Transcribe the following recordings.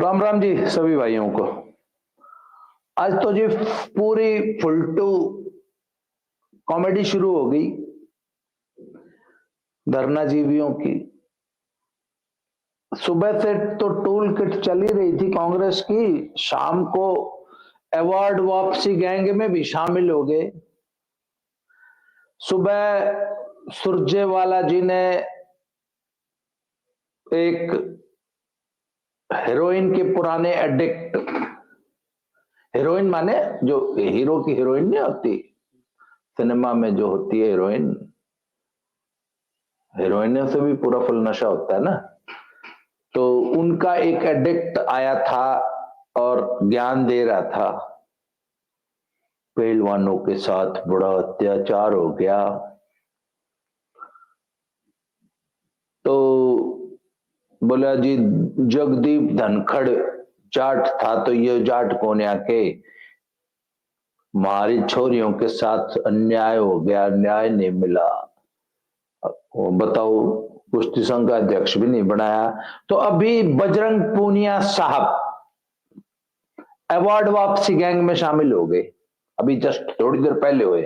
राम राम जी सभी भाइयों को। आज तो जी पूरी फुलटू कॉमेडी शुरू हो गई धरना जीवियों की। सुबह से तो टूल किट चल ही रही थी कांग्रेस की, शाम को अवार्ड वापसी गैंग में भी शामिल हो गए। सुबह सुरजेवाला जी ने एक हीरोइन के पुराने एडिक्ट, हीरोइन माने जो हीरो की हीरोइन नहीं होती सिनेमा में जो होती है हीरोइन, हीरोइनों से भी पूरा फुल नशा होता है ना, तो उनका एक एडिक्ट आया था और ज्ञान दे रहा था। पहलवानों के साथ बड़ा अत्याचार हो गया, तो बोला जी जगदीप धनखड़ जाट था, तो ये जाट कौन आके हमारी छोरियों के साथ अन्याय हो गया, न्याय नहीं मिला। बताओ, कुश्ती संघ का अध्यक्ष भी नहीं बनाया। तो अभी बजरंग पूनिया साहब अवार्ड वापसी गैंग में शामिल हो गए, अभी जस्ट थोड़ी देर पहले हुए।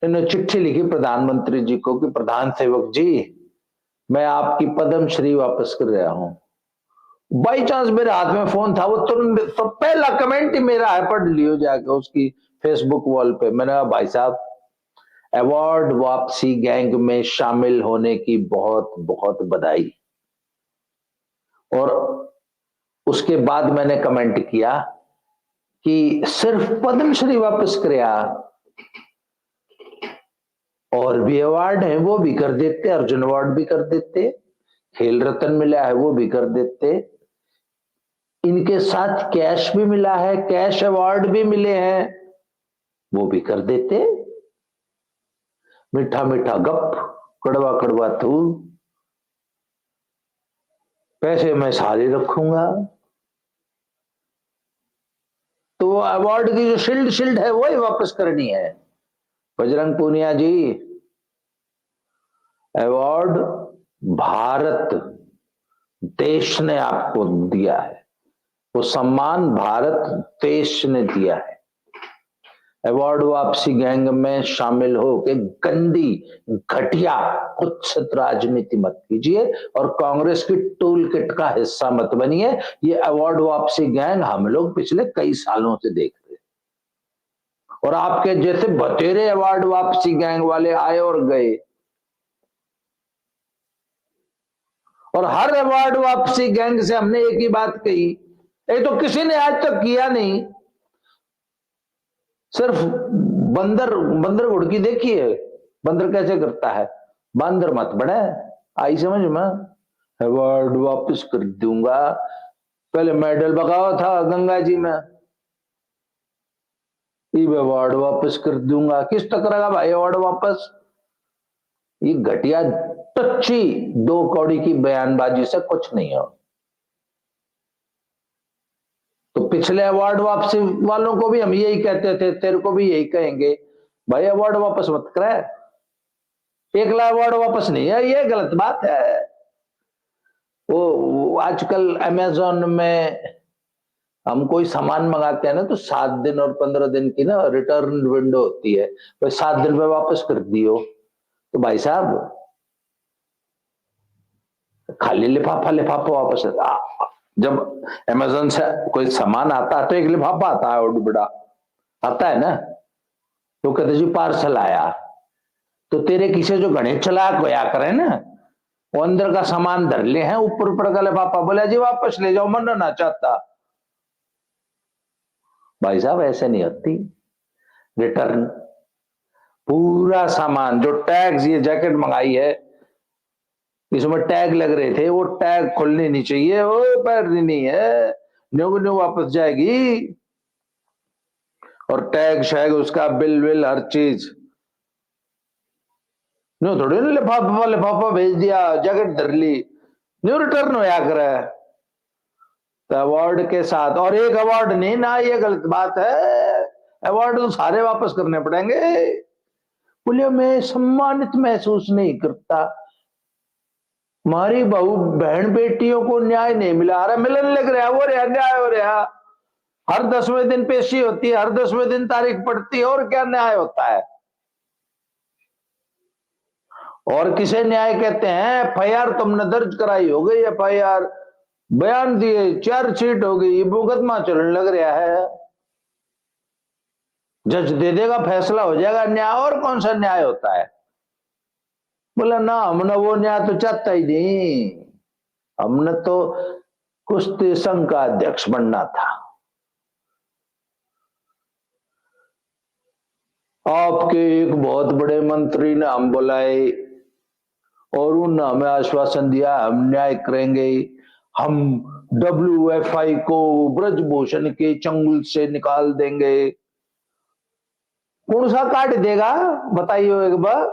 इन्होंने चिट्ठी लिखी प्रधानमंत्री जी को कि प्रधान सेवक जी, मैं आपकी पद्मश्री वापस कर रहा हूं। बाई चांस मेरे हाथ में फोन था, वो तुरंत तो पहला कमेंट ही मेरा है, पढ़ लियो जाके उसकी फेसबुक वॉल पे। मैंने कहा भाई साहब, अवार्ड वापसी गैंग में शामिल होने की बहुत बहुत बधाई। और उसके बाद मैंने कमेंट किया कि सिर्फ पद्मश्री वापस कराया, और भी अवार्ड है वो भी कर देते, अर्जुन अवार्ड भी कर देते, खेल रत्न मिला है वो भी कर देते, इनके साथ कैश भी मिला है, कैश अवार्ड भी मिले हैं वो भी कर देते। मीठा मीठा गप, कड़वा कड़वा तू, पैसे मैं सारे रखूंगा। तो अवार्ड की जो शील्ड है वो ही वापस करनी है। बजरंग पूनिया जी, अवार्ड भारत देश ने आपको दिया है, वो सम्मान भारत देश ने दिया है। अवार्ड वापसी गैंग में शामिल हो के गंदी घटिया कुत्सित राजनीति मत कीजिए और कांग्रेस की टूल किट का हिस्सा मत बनिए। ये अवार्ड वापसी गैंग हम लोग पिछले कई सालों से देख रहे हैं, और आपके जैसे बतेरे अवार्ड वापसी गैंग वाले आए और गए, और हर अवार्ड वापसी गैंग से हमने एक ही बात कही, ये तो किसी ने आज तक किया नहीं। सिर्फ बंदर बंदर घुड़की देखी है, बंदर कैसे करता है, बंदर मत बने। आई समझ में? अवार्ड वापस कर दूंगा, पहले मेडल बगावा था गंगा जी में, अवार्ड वापस कर दूंगा। किस तक करेगा भाई अवार्ड वापस? ये घटिया टच्ची दो कौड़ी की बयानबाजी से कुछ नहीं हो। तो पिछले अवार्ड वापसी वालों को भी हम यही कहते थे, तेरे को भी यही कहेंगे, भाई अवार्ड वापस मत करे, 1 लाख अवार्ड वापस नहीं है, ये गलत बात है। वो आजकल अमेज़न में हम कोई सामान मंगाते हैं ना, तो 7 दिन और 15 दिन की ना रिटर्न विंडो होती है, भाई 7 दिन में वापस कर दियो। तो भाई साहब, खाली लिफाफा लिफाफा वापस जब अमेज़न से कोई सामान आता है तो एक लिफाफा आता है, और बड़ा आता है ना, तो कहते जी पार्सल आया, तो तेरे किसे जो गणेश चलाक होया करे ना, वो अंदर का सामान धर ले हैं, ऊपर ऊपर का लिफाफा, बोला जी वापस ले जाओ, मन ना चाहता। भाई साहब ऐसे नहीं होती रिटर्न। पूरा सामान जो टैग, ये जैकेट मंगाई है इसमें टैग लग रहे थे, वो टैग खोलने नहीं चाहिए, वो पैरनी नहीं है, न्यू न्यू वापस जाएगी। और टैग शैग उसका बिल विल हर चीज न्यू थोड़ी लिफाफा लिफाफा भेज दिया, जैकेट धर ली, न्यू रिटर्न होया करे तो अवार्ड के साथ। और एक अवार्ड नहीं ना, ये गलत बात है, अवार्ड तो सारे वापस करने पड़ेंगे। बोले मैं सम्मानित महसूस नहीं करता, हमारी बहू बहन बेटियों को न्याय नहीं मिला, अरे मिलन लग रहा, वो रहा न्याय हो रहा। हर 10वें दिन पेशी होती है, हर 10वें दिन तारीख पड़ती है, और क्या न्याय होता है? और किसे न्याय कहते हैं? एफआईआर तुमने दर्ज कराई, हो गई एफआईआर, बयान दिए, चार्जशीट हो गई, मुकदमा चलने लग रहा है, जज दे देगा, फैसला हो जाएगा, न्याय। और कौन सा न्याय होता है? बोला ना, हमने वो न्याय तो चाहता ही नहीं, हमने तो कुश्ती संघ का अध्यक्ष बनना था। आपके एक बहुत बड़े मंत्री ने हम बुलाए और उन्होंने हमें आश्वासन दिया हम न्याय करेंगे, हम WFI को ब्रजभूषण के चंगुल से निकाल देंगे। कौन सा काट देगा बताइए एक बार?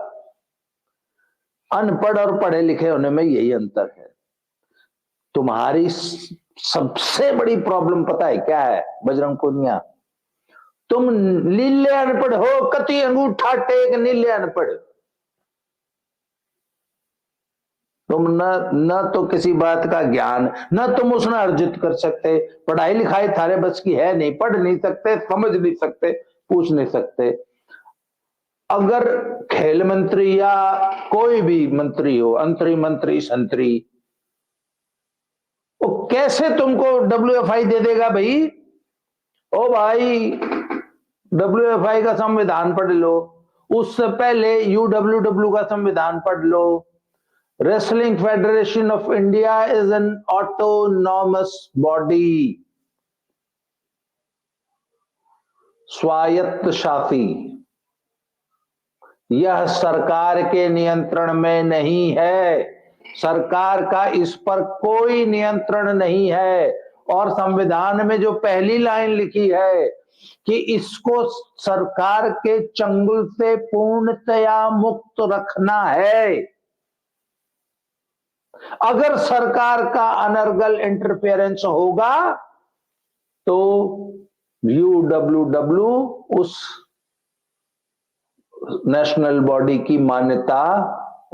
अनपढ़ और पढ़े लिखे होने में यही अंतर है। तुम्हारी सबसे बड़ी प्रॉब्लम पता है क्या है बजरंग पुनिया? तुम नीले अनपढ़ हो, कति अंगूठा टेक नीले अनपढ़। तुम न तो किसी बात का ज्ञान, न तुम उसने अर्जित कर सकते, पढ़ाई लिखाई थारे बस की है नहीं, पढ़ नहीं सकते, समझ नहीं सकते, पूछ नहीं सकते। अगर खेल मंत्री या कोई भी मंत्री हो, अंतरी मंत्री संतरी, वो कैसे तुमको WFI दे देगा भाई? ओ भाई, WFI का संविधान पढ़ लो, उससे पहले UWW का संविधान पढ़ लो। Wrestling federation of India is an autonomous body, स्वायत्त शासी। यह सरकार के नियंत्रण में नहीं है, सरकार का इस पर कोई नियंत्रण नहीं है। और संविधान में जो पहली लाइन लिखी है कि इसको सरकार के चंगुल से पूर्णतया मुक्त रखना है। अगर सरकार का अनर्गल इंटरफेरेंस होगा तो UWW उस नेशनल बॉडी की मान्यता,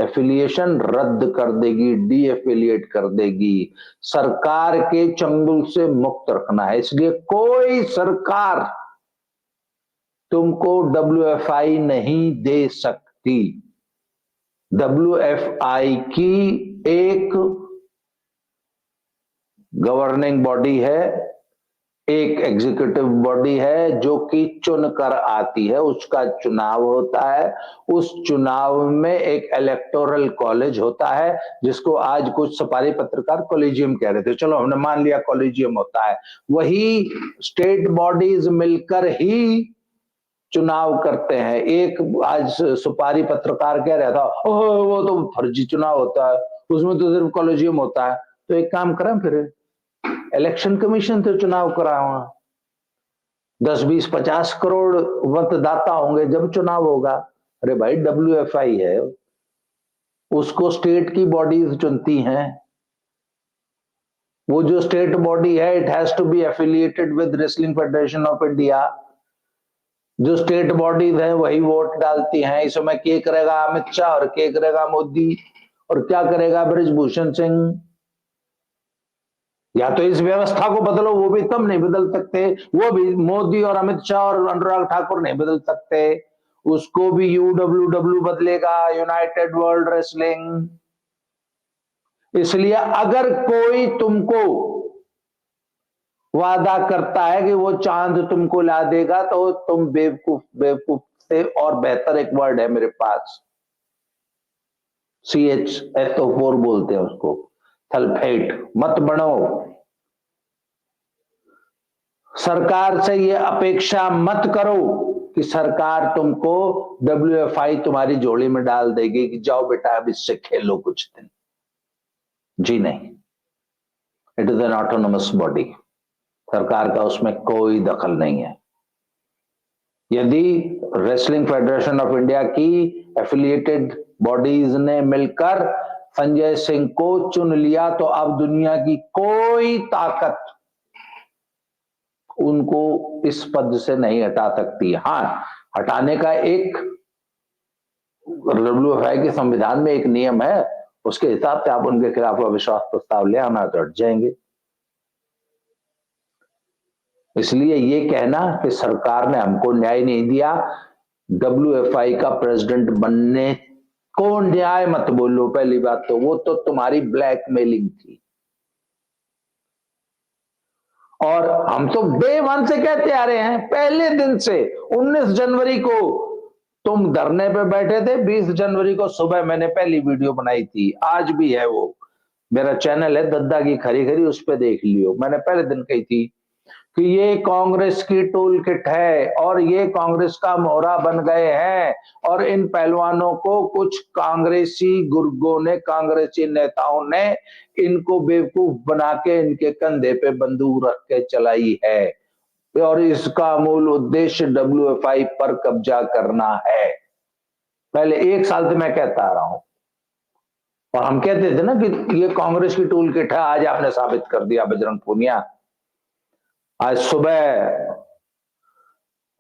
एफिलिएशन रद्द कर देगी, डी एफिलिएट कर देगी। सरकार के चंगुल से मुक्त रखना है, इसलिए कोई सरकार तुमको WFI नहीं दे सकती। WFI की एक गवर्निंग बॉडी है, एक एग्जीक्यूटिव बॉडी है जो कि चुनकर आती है, उसका चुनाव होता है, उस चुनाव में एक इलेक्टोरल कॉलेज होता है, जिसको आज कुछ सफारी पत्रकार कॉलेजियम कह रहे थे, चलो हमने मान लिया कॉलेजियम होता है। वही स्टेट बॉडीज मिलकर ही चुनाव करते हैं। एक आज सुपारी पत्रकार कह रहा था वो तो फर्जी चुनाव होता है, उसमें तो सिर्फ कॉलेजियम होता है। तो एक काम करें, फिर इलेक्शन कमीशन से चुनाव कराओ, 10, 20, 50 करोड़ मतदाता होंगे जब चुनाव होगा। अरे भाई, WFI है, उसको स्टेट की बॉडीज चुनती हैं। वो जो स्टेट बॉडी है, it has to be affiliated with wrestling federation of India. जो स्टेट बॉडीज है वही वोट डालती हैं। इस समय क्या करेगा अमित शाह और क्या करेगा मोदी और क्या करेगा ब्रजभूषण सिंह? या तो इस व्यवस्था को बदलो, वो भी तुम नहीं बदल सकते, वो भी मोदी और अमित शाह और अनुराग ठाकुर नहीं बदल सकते, उसको भी UWW बदलेगा, यूनाइटेड वर्ल्ड रेसलिंग। इसलिए अगर कोई तुमको वादा करता है कि वो चांद तुमको ला देगा तो तुम बेवकूफ, बेवकूफ से और बेहतर एक वर्ड है मेरे पास, CHSO4 बोलते हैं उसको, सल्फेट मत बनो। सरकार से ये अपेक्षा मत करो कि सरकार तुमको WFI तुम्हारी झोली में डाल देगी कि जाओ बेटा अब इससे खेलो कुछ दिन। जी नहीं, it is an autonomous body, सरकार का उसमें कोई दखल नहीं है। यदि रेसलिंग फेडरेशन ऑफ इंडिया की एफिलिएटेड बॉडीज ने मिलकर संजय सिंह को चुन लिया तो अब दुनिया की कोई ताकत उनको इस पद से नहीं हटा सकती। हाँ, हटाने का एक WFI के संविधान में एक नियम है, उसके हिसाब से आप उनके खिलाफ अविश्वास प्रस्ताव ले आना तो हट जाएंगे। इसलिए ये कहना कि सरकार ने हमको न्याय नहीं दिया, WFI का प्रेसिडेंट बनने को न्याय मत बोलो। पहली बात तो वो तो तुम्हारी ब्लैकमेलिंग थी, और हम तो डे वन से कहते आ रहे हैं, पहले दिन से। 19 जनवरी को तुम धरने पे बैठे थे, 20 जनवरी को सुबह मैंने पहली वीडियो बनाई थी, आज भी है वो, मेरा चैनल है दद्दा की खरी खरी, उस पर देख लियो। मैंने पहले दिन कही थी कि ये कांग्रेस की टूल किट है और ये कांग्रेस का मोहरा बन गए हैं, और इन पहलवानों को कुछ कांग्रेसी गुर्गों ने, कांग्रेसी नेताओं ने इनको बेवकूफ बना के इनके कंधे पे बंदूक रख के चलाई है, और इसका मूल उद्देश्य WFI पर कब्जा करना है। पहले 1 साल से मैं कहता आ रहा हूं, और हम कहते थे ना कि ये कांग्रेस की टूल किट है। आज आपने साबित कर दिया बजरंग पूनिया। आज सुबह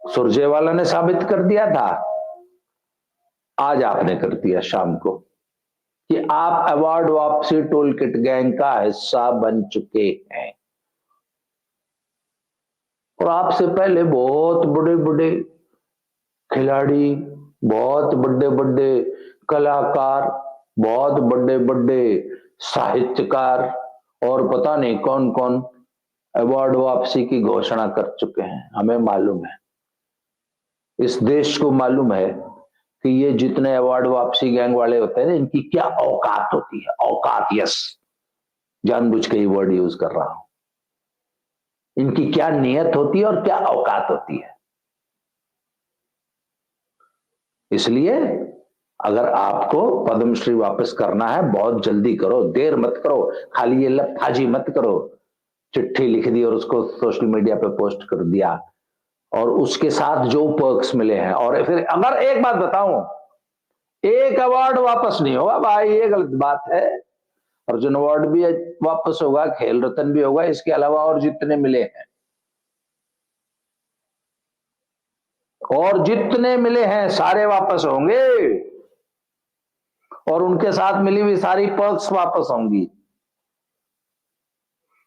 सुरजेवाला ने साबित कर दिया था, आज आपने कर दिया शाम को, कि आप अवार्ड वापसी टूल किट गैंग का हिस्सा बन चुके हैं। और आपसे पहले बहुत बड़े बड़े खिलाड़ी, बहुत बड़े बड़े कलाकार, बहुत बड़े बड़े साहित्यकार, और पता नहीं कौन कौन अवार्ड वापसी की घोषणा कर चुके हैं। हमें मालूम है, इस देश को मालूम है कि ये जितने अवार्ड वापसी गैंग वाले होते हैं, इनकी क्या औकात होती है। औकात, यस, जानबूझ के ये वर्ड यूज कर रहा हूं। इनकी क्या नियत होती है और क्या औकात होती है। इसलिए अगर आपको पद्मश्री वापस करना है, बहुत जल्दी करो, देर मत करो। खाली ये लफाजी मत करो, चिट्ठी लिख दी और उसको सोशल मीडिया पे पोस्ट कर दिया, और उसके साथ जो पर्क्स मिले हैं। और फिर अगर एक बात बताऊं, एक अवार्ड वापस नहीं होगा भाई, ये गलत बात है। अर्जुन अवार्ड भी वापस होगा, खेल रत्न भी होगा, इसके अलावा और जितने मिले हैं, और जितने मिले हैं सारे वापस होंगे, और उनके साथ मिली हुई सारी पर्क्स वापस होंगी।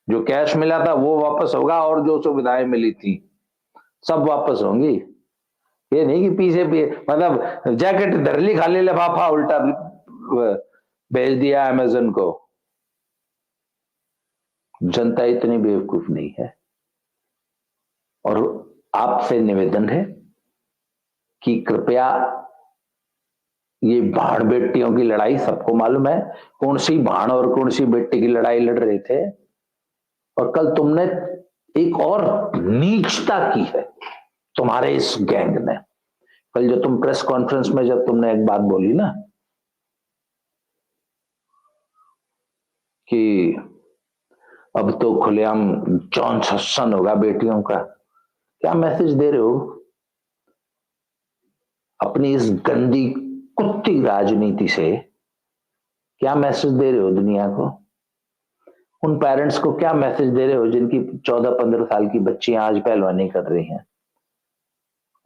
जो कैश मिला था वो वापस होगा, और जो सुविधाएं मिली थी सब वापस होंगी। ये नहीं कि पीछे मतलब जैकेट धरली, खाली लिफाफा उल्टा भेज दिया अमेज़न को। जनता इतनी बेवकूफ नहीं है। और आपसे निवेदन है कि कृपया, ये भाड़ बेटियों की लड़ाई सबको मालूम है, कौन सी भाड़ और कौन सी बेटी की लड़ाई लड़ रहे थे। और कल तुमने एक और नीचता की है तुम्हारे इस गैंग ने। कल जो तुम प्रेस कॉन्फ्रेंस में जब तुमने एक बात बोली ना कि अब तो खुलेआम जॉन सत्सन होगा बेटियों का, क्या मैसेज दे रहे हो अपनी इस गंदी कुत्ती राजनीति से? क्या मैसेज दे रहे हो दुनिया को? उन पेरेंट्स को क्या मैसेज दे रहे हो जिनकी 14-15 साल की बच्चियां आज पहलवानी कर रही हैं?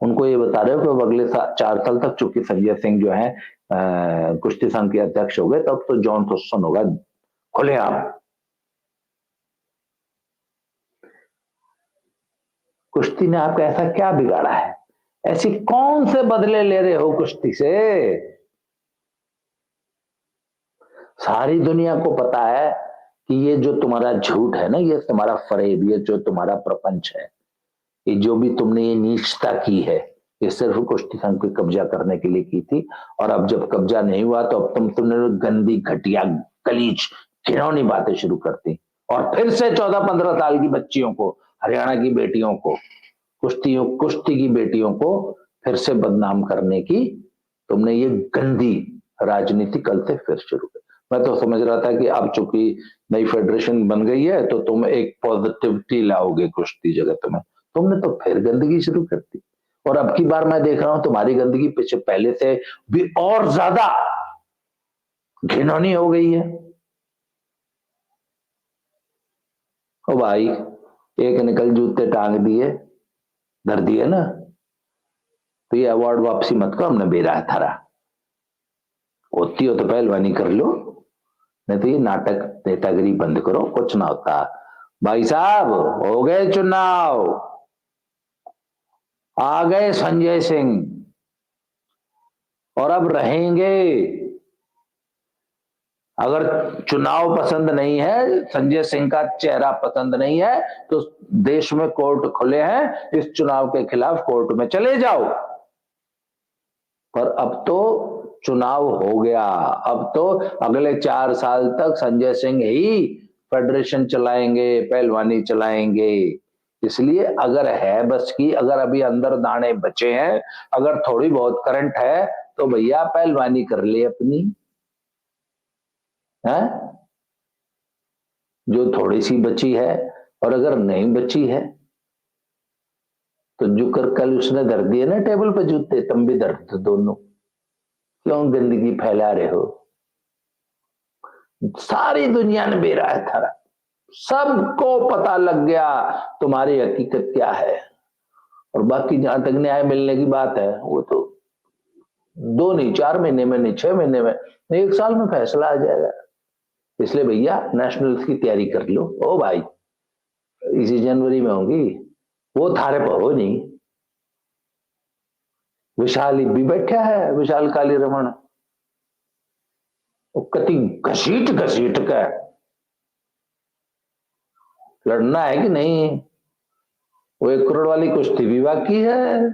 उनको ये बता रहे हो कि अगले 4 साल तक, चूंकि संजय सिंह जो है कुश्ती संघ के अध्यक्ष हो गए, तब तो जॉन थॉम्सन होगा खुलेआम। कुश्ती ने आपका ऐसा क्या बिगाड़ा है? ऐसी कौन से बदले ले रहे हो कुश्ती से? सारी दुनिया को पता है कि ये जो तुम्हारा झूठ है ना, ये तुम्हारा फरेब, ये जो तुम्हारा प्रपंच है, ये जो भी तुमने ये नीचता की है, ये सिर्फ कुश्ती संघ को कब्जा करने के लिए की थी। और अब जब कब्जा नहीं हुआ तो अब तुमने गंदी, घटिया, गलीज, घिनौनी बातें शुरू कर दी, और फिर से 14-15 साल की बच्चियों को, हरियाणा की बेटियों को, कुश्ती की बेटियों को फिर से बदनाम करने की तुमने ये गंदी राजनीति कल से फिर शुरू कर। मैं तो समझ रहा था कि अब चूंकि नई फेडरेशन बन गई है तो तुम एक पॉजिटिविटी लाओगे कुश्ती जगत में, तुमने तो फिर गंदगी शुरू कर दी। और अब की बार मैं देख रहा हूं तुम्हारी गंदगी पीछे पहले से भी और ज्यादा घिनौनी हो गई है। ओ भाई, एक निकल जूते टांग दिए, धर दिए ना, तो ये अवार्ड वापसी मत करो, हमने बेरा थारा होती हो तो पहलवानी कर लो, नहीं तो ये नाटक नेतागिरी बंद करो, कुछ ना होता। भाई साहब हो गए चुनाव, आ गए संजय सिंह, और अब रहेंगे। अगर चुनाव पसंद नहीं है, संजय सिंह का चेहरा पसंद नहीं है, तो देश में कोर्ट खुले हैं, इस चुनाव के खिलाफ कोर्ट में चले जाओ। पर अब तो चुनाव हो गया, अब तो अगले 4 साल तक संजय सिंह ही फेडरेशन चलाएंगे, पहलवानी चलाएंगे। इसलिए अगर है बस की, अगर अभी अंदर दाने बचे हैं, अगर थोड़ी बहुत करंट है, तो भैया पहलवानी कर ले अपनी, है जो थोड़ी सी बची है। और अगर नहीं बची है तो जो कर कल उसने धर दिए ना टेबल पे जूते, तुम भी धर दो दोनों। क्यों गंदगी फैला रहे हो? सारी दुनिया ने बेरा है थारा, सबको पता लग गया तुम्हारी हकीकत क्या है। और बाकी जहां तक न्याय मिलने की बात है, वो तो 2 नहीं 4 महीने में, नहीं 6 महीने में, नहीं 1 साल में फैसला आ जाएगा। इसलिए भैया नेशनल्स की तैयारी कर लो। ओ भाई इसी जनवरी में होंगी, वो थारे पर हो नहीं। विशाल भी बैठा है, विशाल काली रमन, वो कति घसीट घसीट का लड़ना है कि नहीं। वो 1 करोड़ वाली कुश्ती भी बाकी है।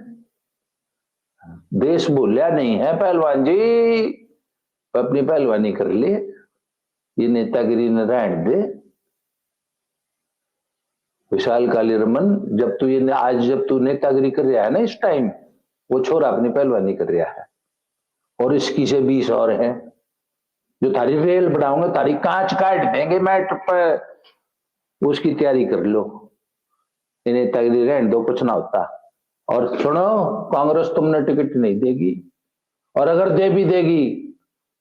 देश भूलिया नहीं है पहलवान जी, अपनी पहलवानी कर ले, ये नेतागिरी न रहने दे। विशाल काली रमन, जब तू ये आज जब तू नेतागिरी कर रहा है ना इस टाइम, वो छोरा अपनी पहलवानी कर रहा है। और इसकी से 20 और हैं जो थारी रेल बढ़ाऊंगा, थारी कांच काट देंगे मैट पर, उसकी तैयारी कर लो। ये नेतागिरी रहने दो, कुछ ना होता। और सुनो, कांग्रेस तुमने टिकट नहीं देगी, और अगर दे भी देगी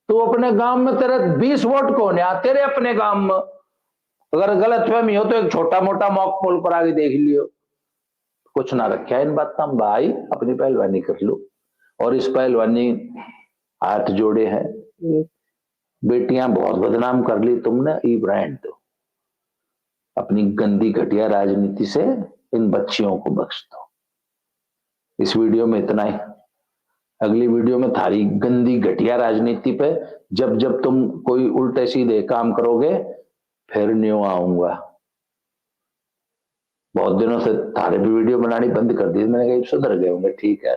तो अपने गांव में तेरे 20 वोट कौन है तेरे अपने गांव में। अगर गलत फहमी हो तो एक छोटा मोटा मॉक पोल पर आगे देख लियो, कुछ ना रखा है इन बात का। भाई अपनी पहलवानी कर लो। और इस पहलवानी हाथ जोड़े हैं, बेटियां बहुत बदनाम कर ली तुमने, ई ब्रांड दो अपनी गंदी घटिया राजनीति से, इन बच्चियों को बख्श दो। इस वीडियो में इतना ही। अगली वीडियो में थारी गंदी घटिया राजनीति पे, जब जब तुम कोई उल्टे सीधे काम करोगे, फिर न्यू आऊंगा। बहुत दिनों से थारे भी वीडियो बनानी बंद कर दी, मैंने कहा सुधर गए होंगे, ठीक है।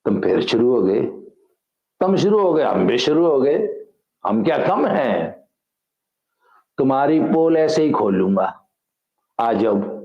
तुम फिर शुरू हो गए, तुम शुरू हो गए, हम भी शुरू हो गए। हम क्या कम हैं? तुम्हारी पोल ऐसे ही खोलूंगा, आ जाओ।